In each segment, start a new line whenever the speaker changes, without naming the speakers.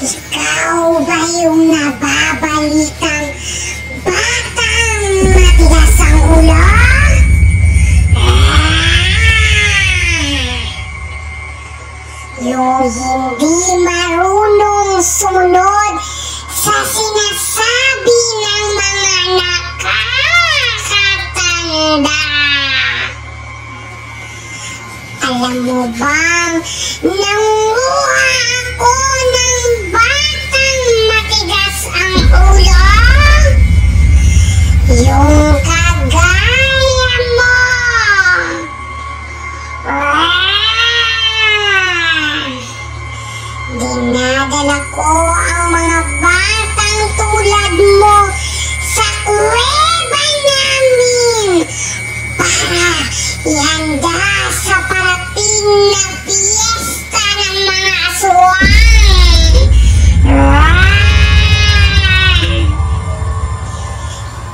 Ikaw ba yung nababalitang batang matigas ang ulo? Yung hindi marunong sumunod sa sinasabi ng mga nakakatanda. Alam mo bang nanguha ako ng batang matigas ang ulo? Yung kagaya mo. Dinadala ko ang mga batang tulad mo sa kuweba namin para ihanda sa parating na piyesta ng mga aswang.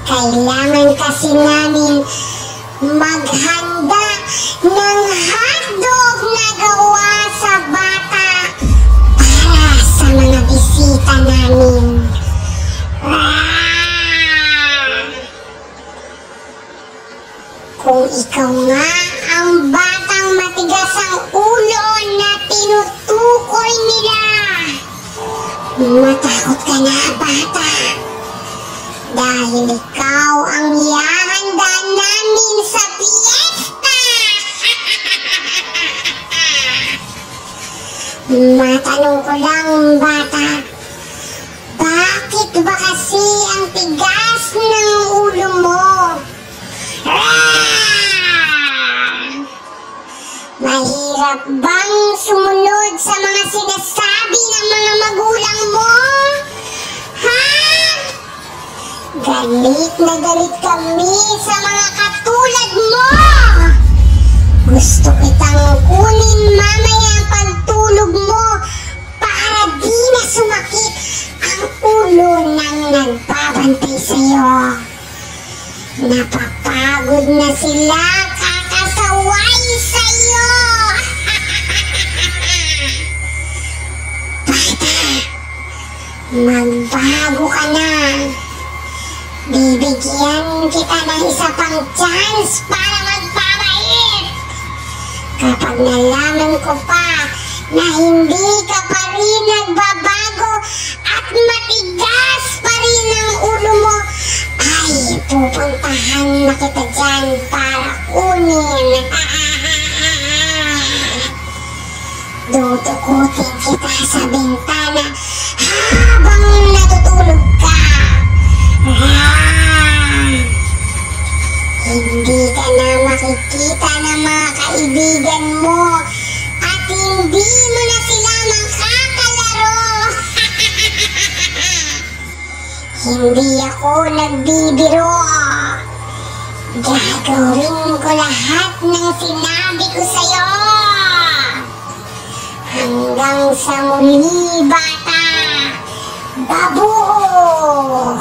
Kailangan kasi namin maghanda ng hotdog na gawa sa bata para sa mga bisita namin. Kung ikaw nga ang batang matigas ang ulo na tinutukoy nila, matakot ka na, bata. Dahil ikaw ang ihahanda namin sa piyesta. Matanong ko lang, bata, bakit ba kasi ang tigas ng ulo mo? Mahirap bang sumunod sa mga sinasabi ng mga magulang mo? Ha? Galit na galit kami sa mga katulad mo. Gusto kitang kunin mamaya ang pagtulog mo para di na sumakit ang ulo ng nagbabantay sa'yo. Napapagod na sila kakasaway sa'yo. Bata, magbago ka na. Bibigyan kita ng isa pang chance para magpabait. Kapag nalaman ko pa na hindi ka pa rin nagbabago at matigas pa rin ang ulo mo, ay pupuntahan na kita dyan para kunin. Dudukutin kita sa bintana habang natutulog ka. Hindi ka na makikita ng mga kaibigan mo at hindi mo na sila makakalaro. Hindi ako nagbibiro. Gagawin ko lahat ng sinabi ko sa'yo. Hanggang sa muli, bata. Babuo!